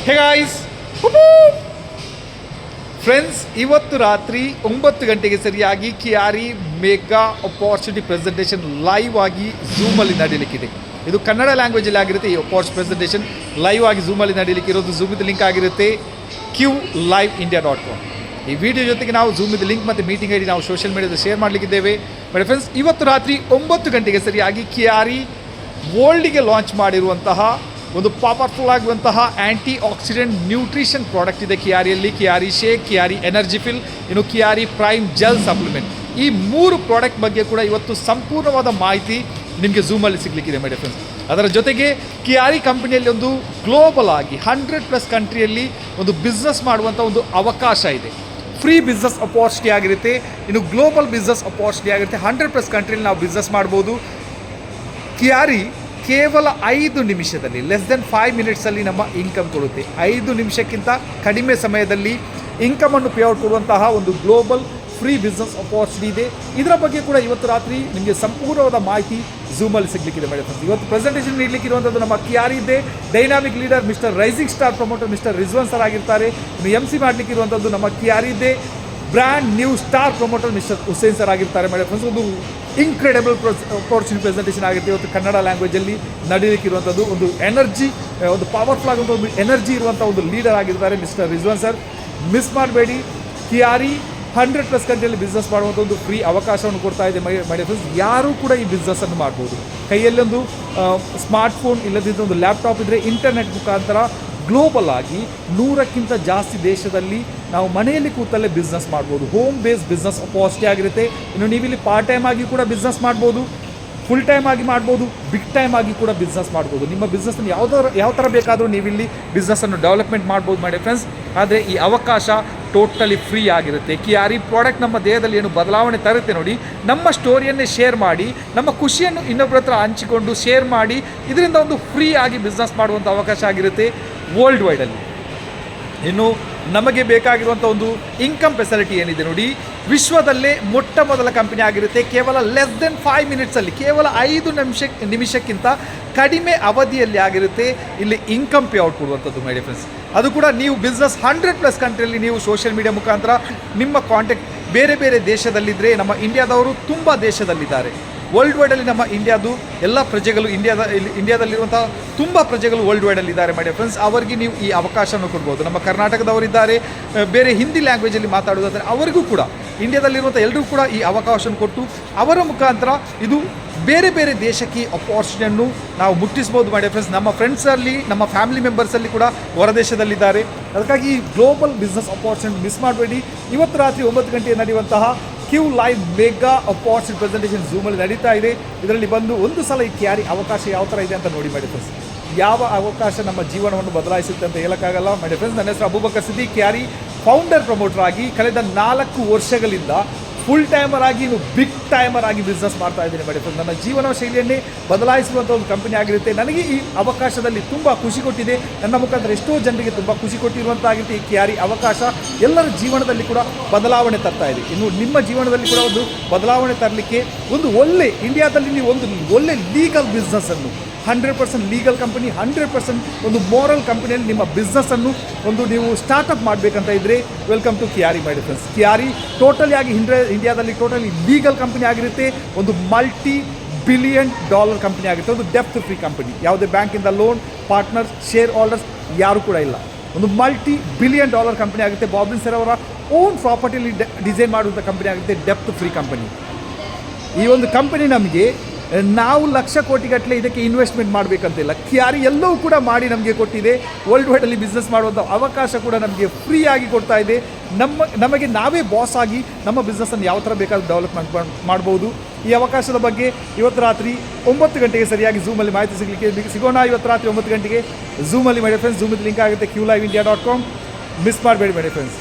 Hey guys friends, ಇವತ್ತು ರಾತ್ರಿ 9 ಗಂಟೆಗೆ ಸರಿಯಾಗಿ ಕಿಯಾರಿ ಮೆಗಾ ಅಪಾರ್ಚುನಿಟಿ ಪ್ರೆಸೆಂಟೇಷನ್ ಲೈವ್ ಆಗಿ ಝೂಮಲ್ಲಿ ನಡೀಲಿಕ್ಕಿದೆ. ಇದು ಕನ್ನಡ ಲ್ಯಾಂಗ್ವೇಜಲ್ಲಿ ಆಗಿರುತ್ತೆ. ಈ ಪ್ರೆಸೆಂಟೇಷನ್ ಲೈವ್ ಆಗಿ ಝೂಮಲ್ಲಿ ನಡೀಲಿಕ್ಕೆ ಇರೋದು. ಝೂಮಿದ ಲಿಂಕ್ ಆಗಿರುತ್ತೆ qliveindia.com. ಈ ವಿಡಿಯೋ ಜೊತೆಗೆ ನಾವು ಝೂಮಿದ ಲಿಂಕ್ ಮತ್ತು ಮೀಟಿಂಗ್ ಐಡಿ ನಾವು ಸೋಷಿಯಲ್ ಮೀಡಿಯಾದಲ್ಲಿ ಶೇರ್ ಮಾಡಲಿಕ್ಕಿದ್ದೇವೆ. ಬಟ್ ಫ್ರೆಂಡ್ಸ್, ಇವತ್ತು ರಾತ್ರಿ 9 ಗಂಟೆಗೆ ಸರಿಯಾಗಿ ಕಿಯಾರಿ ವರ್ಲ್ಡ್ಗೆ ಲಾಂಚ್ ಮಾಡಿರುವಂತಹ ಒಂದು ಪವರ್ಫುಲ್ ಆಗುವಂತಹ ಆ್ಯಂಟಿ ಆಕ್ಸಿಡೆಂಟ್ ನ್ಯೂಟ್ರಿಷನ್ ಪ್ರಾಡಕ್ಟ್ ಇದೆ ಕಿಯಾರಿಯಲ್ಲಿ. ಕಿಯಾರಿ ಶೇಕ್, ಕಿಯಾರಿ ಎನರ್ಜಿ ಫಿಲ್, ಇನ್ನು ಕಿಯಾರಿ ಪ್ರೈಮ್ ಜೆಲ್ ಸಪ್ಲಿಮೆಂಟ್. ಈ 3 ಪ್ರಾಡಕ್ಟ್ ಬಗ್ಗೆ ಕೂಡ ಇವತ್ತು ಸಂಪೂರ್ಣವಾದ ಮಾಹಿತಿ ನಿಮಗೆ ಝೂಮಲ್ಲಿ ಸಿಗಲಿಕ್ಕಿದೆ ಮೈ ಡಿಯರ್ ಫ್ರೆಂಡ್ಸ್. ಅದರ ಜೊತೆಗೆ ಕಿಯಾರಿ ಕಂಪನಿಯಲ್ಲಿ ಒಂದು ಗ್ಲೋಬಲ್ ಆಗಿ 100+ ಕಂಟ್ರಿಯಲ್ಲಿ ಒಂದು ಬಿಸ್ನೆಸ್ ಮಾಡುವಂಥ ಒಂದು ಅವಕಾಶ ಇದೆ. ಫ್ರೀ ಬಿಸ್ನೆಸ್ ಅಪಾರ್ಚುನಿಟಿ ಆಗಿರುತ್ತೆ, ಇನ್ನು ಗ್ಲೋಬಲ್ ಬಿಸ್ನೆಸ್ ಅಪಾರ್ಚುನಿಟಿ ಆಗಿರುತ್ತೆ. 100+ ಕಂಟ್ರಿಯಲ್ಲಿ ನಾವು ಬಿಸ್ನೆಸ್ ಮಾಡ್ಬೋದು. ಕಿಯಾರಿ ಕೇವಲ 5 ನಿಮಿಷದಲ್ಲಿ, ಲೆಸ್ ದೆನ್ 5 ಮಿನಿಟ್ಸಲ್ಲಿ ನಮ್ಮ ಇನ್ಕಮ್ ಕೊಡುತ್ತೆ. 5 ನಿಮಿಷಕ್ಕಿಂತ ಕಡಿಮೆ ಸಮಯದಲ್ಲಿ ಇನ್ಕಮನ್ನು ಪೇಔಟ್ ಕೊಡುವಂತಹ ಒಂದು ಗ್ಲೋಬಲ್ ಫ್ರೀ ಬಿಸ್ನೆಸ್ ಅಪಾರ್ಚುನಿಟಿ ಇದೆ. ಇದರ ಬಗ್ಗೆ ಕೂಡ ಇವತ್ತು ರಾತ್ರಿ ನಿಮಗೆ ಸಂಪೂರ್ಣವಾದ ಮಾಹಿತಿ ಝೂಮಲ್ಲಿ ಸಿಗಲಿಕ್ಕಿದೆ ಮೇಡಮ್. ಇವತ್ತು ಪ್ರೆಸೆಂಟೇಷನ್ ನೀಡಲಿಕ್ಕಿರುವಂಥದ್ದು ನಮ್ಮ ಕಿಯಾರಿ ಇದೆ. Dynamic leader mister rising star promoter mister Rizwan sir ಆಗಿರ್ತಾರೆ. ಇನ್ನು MC ಮಾಡಲಿಕ್ಕಿರುವಂಥದ್ದು ನಮ್ಮ ಕಿಯಾರಿ ಇದೆ brand new star promoter mister Hussain sir ಆಗಿರ್ತಾರೆ ಮೇಡಮ್ ಫ್ರೆಂಡ್ಸ್. ಒಂದು ಇನ್ಕ್ರೆಡಿಬಲ್ ಅಪಾರ್ಚುನಿಟಿ ಪ್ರೆಸೆಂಟೇಷನ್ ಆಗುತ್ತೆ ಇವತ್ತು ಕನ್ನಡ ಲ್ಯಾಂಗ್ವೇಜಲ್ಲಿ ನಡೀಲಿಕ್ಕಿರುವಂಥದ್ದು. ಒಂದು ಎನರ್ಜಿ, ಒಂದು ಪವರ್ಫುಲ್ ಆಗುವಂಥ ಒಂದು ಎನರ್ಜಿ ಇರುವಂಥ ಒಂದು ಲೀಡರ್ ಆಗಿರ್ತಾರೆ ಮಿಸ್ಟರ್ ರಿಜ್ವಾನ್ ಸರ್. ಮಿಸ್ ಮಾಡಬೇಡಿ. ಕಿಯಾರಿ 100+ ಕಂಟ್ರಿಯಲ್ಲಿ ಬಿಸ್ನೆಸ್ ಮಾಡುವಂಥ ಒಂದು ಫ್ರೀ ಅವಕಾಶವನ್ನು ಕೊಡ್ತಾ ಇದೆ ಮೈ ಫ್ರೆಂಡ್ಸ್. ಯಾರೂ ಕೂಡ ಈ ಬಿಸ್ನೆಸ್ಸನ್ನು ಮಾಡ್ಬೋದು. ಕೈಯಲ್ಲೊಂದು ಸ್ಮಾರ್ಟ್ಫೋನ್ ಇಲ್ಲದಿದ್ದ ಒಂದು ಲ್ಯಾಪ್ಟಾಪ್ ಇದ್ದರೆ ಇಂಟರ್ನೆಟ್ ಮುಖಾಂತರ ಗ್ಲೋಬಲ್ ಆಗಿ 100ಕ್ಕಿಂತ ಜಾಸ್ತಿ ದೇಶದಲ್ಲಿ ನಾವು ಮನೆಯಲ್ಲಿ ಕೂತಲ್ಲೇ ಬಿಸ್ನೆಸ್ ಮಾಡ್ಬೋದು. ಹೋಮ್ ಬೇಸ್ಡ್ ಬಿಸ್ನೆಸ್ ಅಪಾರ್ಚುನಿಟಿ ಆಗಿರುತ್ತೆ. ಇನ್ನು ನೀವಿಲ್ಲಿ ಪಾರ್ಟ್ ಟೈಮ್ ಆಗಿ ಕೂಡ ಬಿಸ್ನೆಸ್ ಮಾಡ್ಬೋದು, ಫುಲ್ ಟೈಮ್ ಆಗಿ ಮಾಡ್ಬೋದು, ಬಿಗ್ ಟೈಮ್ ಆಗಿ ಕೂಡ ಬಿಸ್ನೆಸ್ ಮಾಡ್ಬೋದು. ನಿಮ್ಮ ಬಿಸ್ನೆಸ್ನ ಯಾವ ಥರ ಬೇಕಾದರೂ ನೀವಿಲ್ಲಿ ಬಿಸ್ನೆಸ್ಸನ್ನು ಡೆವಲಪ್ಮೆಂಟ್ ಮಾಡ್ಬೋದು ಮಾಡಿ ಫ್ರೆಂಡ್ಸ್. ಆದರೆ ಈ ಅವಕಾಶ ಟೋಟಲಿ ಫ್ರೀ ಆಗಿರುತ್ತೆ. ಕಿಯಾರಿ ಪ್ರಾಡಕ್ಟ್ ನಮ್ಮ ದೇಹದಲ್ಲಿ ಏನು ಬದಲಾವಣೆ ತರುತ್ತೆ ನೋಡಿ. ನಮ್ಮ ಸ್ಟೋರಿಯನ್ನೇ ಶೇರ್ ಮಾಡಿ, ನಮ್ಮ ಖುಷಿಯನ್ನು ಇನ್ನೊಬ್ಬರ ಹತ್ರ ಹಂಚಿಕೊಂಡು ಶೇರ್ ಮಾಡಿ, ಇದರಿಂದ ಒಂದು ಫ್ರೀ ಆಗಿ ಬಿಸ್ನೆಸ್ ಮಾಡುವಂಥ ಅವಕಾಶ ಆಗಿರುತ್ತೆ ವರ್ಲ್ಡ್ ವೈಡಲ್ಲಿ. ಇನ್ನು ನಮಗೆ ಬೇಕಾಗಿರುವಂಥ ಒಂದು ಇನ್ಕಮ್ ಫೆಸಿಲಿಟಿ ಏನಿದೆ ನೋಡಿ, ವಿಶ್ವದಲ್ಲೇ ಮೊಟ್ಟ ಮೊದಲ ಕಂಪನಿ ಆಗಿರುತ್ತೆ. ಕೇವಲ ಲೆಸ್ ದೆನ್ 5 ಮಿನಿಟ್ಸಲ್ಲಿ, ಕೇವಲ 5 ನಿಮಿಷಕ್ಕಿಂತ ಕಡಿಮೆ ಅವಧಿಯಲ್ಲಿ ಆಗಿರುತ್ತೆ ಇಲ್ಲಿ ಇನ್ಕಮ್ ಪೇ ಔಟ್ ಕೊಡುವಂಥದ್ದು ಮೈ ಡಿಯರ್ ಫ್ರೆಂಡ್ಸ್. ಅದು ಕೂಡ ನೀವು ಬಿಸ್ನೆಸ್ 100+ ಕಂಟ್ರಿಯಲ್ಲಿ ನೀವು ಸೋಷಿಯಲ್ ಮೀಡಿಯಾ ಮುಖಾಂತರ ನಿಮ್ಮ ಕಾಂಟ್ಯಾಕ್ಟ್ ಬೇರೆ ಬೇರೆ ದೇಶದಲ್ಲಿದ್ದರೆ, ನಮ್ಮ ಇಂಡಿಯಾದವರು ತುಂಬ ದೇಶದಲ್ಲಿದ್ದಾರೆ. ವರ್ಲ್ಡ್ ವೈಡಲ್ಲಿ ನಮ್ಮ ಇಂಡಿಯಾದು ಎಲ್ಲ ಪ್ರಜೆಗಳು, ಇಂಡಿಯಾದಲ್ಲಿರುವಂಥ ತುಂಬ ಪ್ರಜೆಗಳು ವರ್ಲ್ಡ್ ವೈಡಲ್ಲಿದ್ದಾರೆ ಮೈ ಡಿಯರ್ ಫ್ರೆಂಡ್ಸ್. ಅವರಿಗೆ ನೀವು ಈ ಅವಕಾಶವನ್ನು ಕೊಡ್ಬೋದು. ನಮ್ಮ ಕರ್ನಾಟಕದವರಿದ್ದಾರೆ, ಬೇರೆ ಹಿಂದಿ ಲ್ಯಾಂಗ್ವೇಜಲ್ಲಿ ಮಾತಾಡೋದಾದರೆ ಅವರಿಗೂ ಕೂಡ, ಇಂಡಿಯಾದಲ್ಲಿರುವಂಥ ಎಲ್ಲರಿಗೂ ಕೂಡ ಈ ಅವಕಾಶವನ್ನು ಕೊಟ್ಟು ಅವರ ಮುಖಾಂತರ ಇದು ಬೇರೆ ಬೇರೆ ದೇಶಕ್ಕೆ ಅಪಾರ್ಚುನಿಟಿಯನ್ನು ನಾವು ಮುಟ್ಟಿಸ್ಬೋದು ಮೈ ಡಿಯರ್ ಫ್ರೆಂಡ್ಸ್. ನಮ್ಮ ಫ್ರೆಂಡ್ಸಲ್ಲಿ, ನಮ್ಮ ಫ್ಯಾಮಿಲಿ ಮೆಂಬರ್ಸಲ್ಲಿ ಕೂಡ ಹೊರದೇಶದಲ್ಲಿದ್ದಾರೆ. ಅದಕ್ಕಾಗಿ ಈ ಗ್ಲೋಬಲ್ ಬಿಸ್ನೆಸ್ ಅಪಾರ್ಚುನಿಟಿ ಮಿಸ್ ಮಾಡಬೇಡಿ. ಇವತ್ತು ರಾತ್ರಿ 9 ಗಂಟೆಗೆ ನಡೆಯುವಂತಹ QLive ಮೆಗಾ ಅಪಾರ್ಚುನಿಟಿ ಪ್ರೆಸೆಂಟೇಷನ್ ಝೂಮಲ್ಲಿ ನಡೀತಾ ಇದೆ. ಇದರಲ್ಲಿ ಬಂದು ಒಂದು ಸಲ ಈ ಕಿಯಾರಿ ಅವಕಾಶ ಯಾವ ಥರ ಇದೆ ಅಂತ ನೋಡಿ ಮೈ ಡಿಯರ್ ಫ್ರೆಂಡ್ಸ್. ಯಾವ ಅವಕಾಶ ನಮ್ಮ ಜೀವನವನ್ನು ಬದಲಾಯಿಸುತ್ತೆ ಅಂತ ಹೇಳೋಕ್ಕಾಗಲ್ಲ ಮೈ ಡಿಯರ್ ಫ್ರೆಂಡ್ಸ್. ನನ್ನ ಹೆಸರು ಅಬೂಬಕರ್ ಸಿದ್ದಿಕ್. ಕಿಯಾರಿ ಫೌಂಡರ್ ಪ್ರಮೋಟರ್ ಆಗಿ ಕಳೆದ 4 ವರ್ಷಗಳಿಂದ ಫುಲ್ ಟೈಮರ್ ಆಗಿ, ಇನ್ನು ಬಿಗ್ ಟೈಮರ್ ಆಗಿ ಬಿಸ್ನೆಸ್ ಮಾಡ್ತಾ ಇದ್ದೀನಿ ಮೈ ಡಿಯರ್ ಫ್ರೆಂಡ್ಸ್. ನನ್ನ ಜೀವನ ಶೈಲಿಯನ್ನೇ ಬದಲಾಯಿಸುವಂಥ ಒಂದು ಕಂಪನಿ ಆಗಿರುತ್ತೆ. ನನಗೆ ಈ ಅವಕಾಶದಲ್ಲಿ ತುಂಬ ಖುಷಿ ಕೊಟ್ಟಿದೆ. ನನ್ನ ಮುಖಾಂತರ ಎಷ್ಟೋ ಜನರಿಗೆ ತುಂಬ ಖುಷಿ ಕೊಟ್ಟಿರುವಂತಾಗಿರುತ್ತೆ ಈ ಕಿಯಾರಿ ಅವಕಾಶ. ಎಲ್ಲರ ಜೀವನದಲ್ಲಿ ಕೂಡ ಬದಲಾವಣೆ ತರ್ತಾ ಇದೆ. ಇನ್ನು ನಿಮ್ಮ ಜೀವನದಲ್ಲಿ ಕೂಡ ಒಂದು ಬದಲಾವಣೆ ತರಲಿಕ್ಕೆ ಒಂದು ಒಳ್ಳೆ, ಇಂಡಿಯಾದಲ್ಲಿ ನೀವು ಒಂದು ಒಳ್ಳೆ ಲೀಗಲ್ ಬಿಸ್ನೆಸ್ಸನ್ನು, 100% ಲೀಗಲ್ ಕಂಪನಿ, 100% ಒಂದು ಮೋರಲ್ ಕಂಪನಿಯಲ್ಲಿ ನಿಮ್ಮ ಬಿಸ್ನೆಸ್ಸನ್ನು ಒಂದು ನೀವು ಸ್ಟಾರ್ಟಪ್ ಮಾಡಬೇಕಂತ ಇದ್ದರೆ welcome to Kiyari my dear friends. Kiyari totally ಆಗಿ ಇಂಡಿಯಾದಲ್ಲಿ ಟೋಟಲಿ ಲೀಗಲ್ ಕಂಪನಿ ಆಗಿರುತ್ತೆ. ಒಂದು $multi-billion ಕಂಪನಿ ಆಗುತ್ತೆ. ಒಂದು ಡೆಪ್ತ್ ಫ್ರೀ ಕಂಪನಿ. ಯಾವುದೇ ಬ್ಯಾಂಕಿಂದ ಲೋನ್, ಪಾರ್ಟ್ನರ್ಸ್, ಶೇರ್ ಹೋಲ್ಡರ್ಸ್ ಯಾರೂ ಕೂಡ ಇಲ್ಲ. ಒಂದು $multi-billion ಕಂಪನಿ ಆಗುತ್ತೆ. ಬಾಬಿನ್ ಸರ್ ಅವರ ಓನ್ ಪ್ರಾಪರ್ಟಿಲಿ ಡಿಸೈನ್ ಮಾಡುವಂಥ ಕಂಪನಿ ಆಗುತ್ತೆ. Depth free company. ಈ ಒಂದು ಕಂಪನಿ ನಮಗೆ ನಾವು ಲಕ್ಷ ಕೋಟಿಗಟ್ಟಲೆ ಇದಕ್ಕೆ ಇನ್ವೆಸ್ಟ್ಮೆಂಟ್ ಮಾಡಬೇಕಂತಿಲ್ಲ. ಕಿಯಾರಿ ಎಲ್ಲವೂ ಕೂಡ ಮಾಡಿ ನಮಗೆ ಕೊಟ್ಟಿದೆ. ವರ್ಲ್ಡ್ ವೈಡಲ್ಲಿ ಬಿಸ್ನೆಸ್ ಮಾಡುವಂಥ ಅವಕಾಶ ಕೂಡ ನಮಗೆ ಫ್ರೀ ಆಗಿ ಕೊಡ್ತಾ ಇದೆ. ನಮಗೆ ನಾವೇ ಬಾಸ್ ಆಗಿ ನಮ್ಮ ಬಿಸ್ನೆಸ್ಸನ್ನು ಯಾವ ಥರ ಬೇಕಾದರೂ ಡೆವಲಪ್ಮೆಂಟ್ ಮಾಡ್ಬೋದು. ಈ ಅವಕಾಶದ ಬಗ್ಗೆ ಇವತ್ತು ರಾತ್ರಿ 9 ಗಂಟೆಗೆ ಸರಿಯಾಗಿ ಝೂಮಲ್ಲಿ ಮಾಹಿತಿ ಸಿಗೋಣ. ಇವತ್ತು ರಾತ್ರಿ 9 ಗಂಟೆಗೆ ಝೂಮಲ್ಲಿ ಮೈ ಡಿಯರ್ ಫ್ರೆಂಡ್ಸ್. ಝೂಮಿದ ಲಿಂಕ್ ಆಗುತ್ತೆ qliveindia.com. ಮಿಸ್ ಮಾಡಬೇಡಿ ಮೈ ಡಿಯರ್ ಫ್ರೆಂಡ್ಸ್.